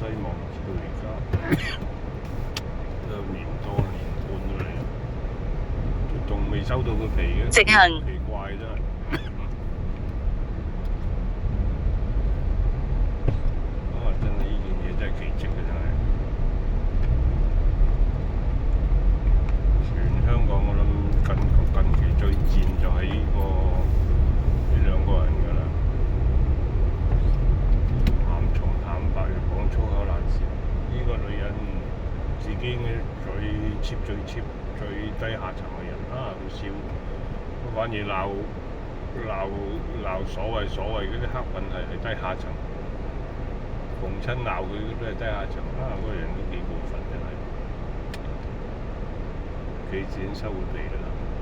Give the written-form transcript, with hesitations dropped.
西望至到而家都有年多年半都嚟，仲未收到個皮嘅，直行奇怪真係。真係呢件嘢真係奇蹟嘅真係。全香港我諗近期最賤就係呢兩個人㗎啦。鹹從淡白又講粗口爛舌，呢個女人自己嘅最 cheap 最低下層嘅人啊，好笑，反而鬧所謂嗰啲黑粉係低下層，逢親鬧佢都係低下層啊！嗰個人都幾過分真係，幾錢收會皮啦〜